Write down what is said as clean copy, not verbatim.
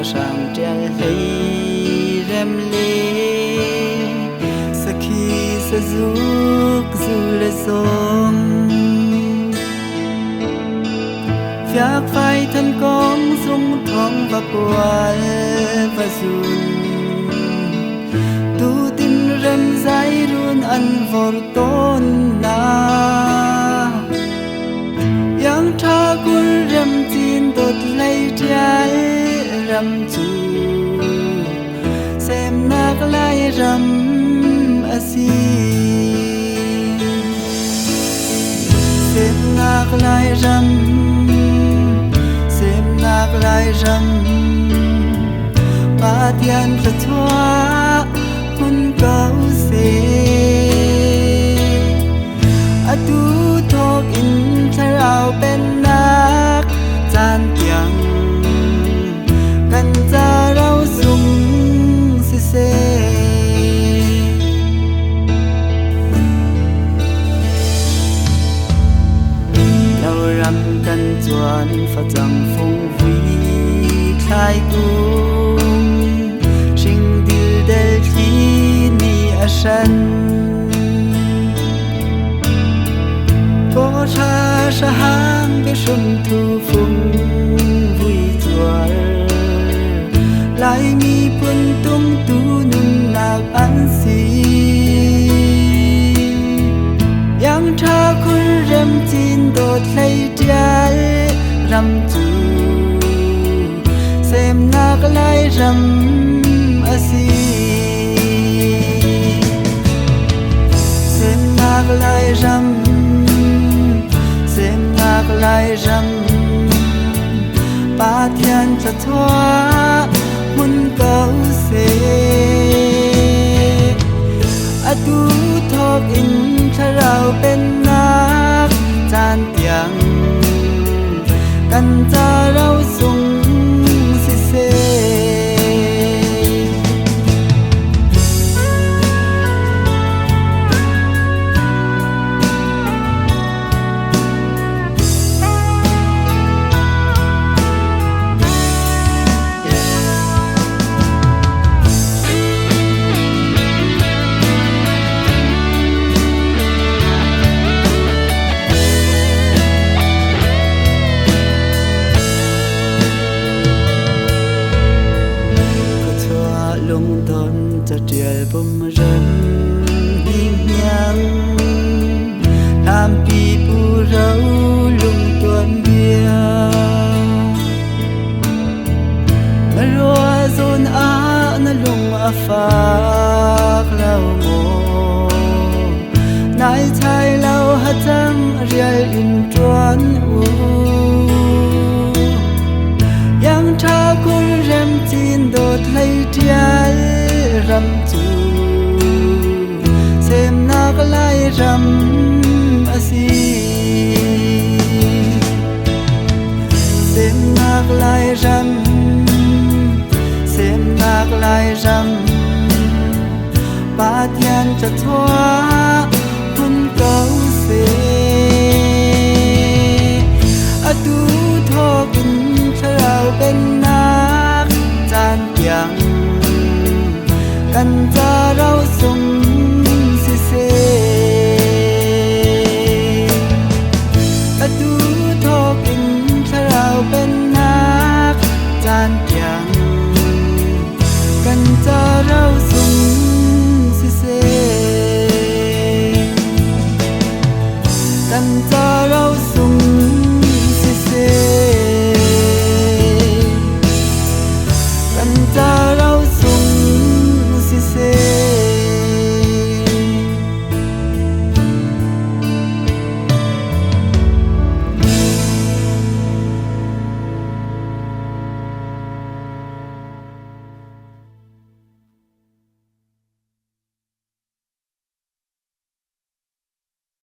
sa sang trel thấy rem lê sa khi sa giúp dù lệ sông Phác phai thân con dung thoáng và buồn và dùn tu tin rem dài luôn ăn vọt tôn na yang tha kun rem tin tot lấy trái rem chu xem nak lai rem asi xem nak lai rem lai râm ba thiên thật thoa kun câu se a tu thok in tharau ben nak chan tiang kan cha rau sum si se lâu râm kan chuan pha chang phong khai cung sinh dil del khi ni ashan có tha sa hang cái sum thu phung vui chuar lại mi pun tung tu nun nak an si yang tha kun rem chin dot lấy trái ram chu xem nak lai râm asi xem nak lai râm xem nak lai râm ba thiên thật thoa mun câu se a tu thok in tharau ben nak chan tiang kan cha rau sung trial bum rem hing nhang làm pi pu rau lung tuan bia na roa zon a na lung a fa lau mo nai chai lau ha chang rial in tuan u yang tha kun rem chin dot lấy trial ram chu xem nak lai ram asi xem nak lai ram xem nak lai ram ba thiên thật thoa kun câu se a tu tho kun tharau ben nak chan tiang kan cha rau sung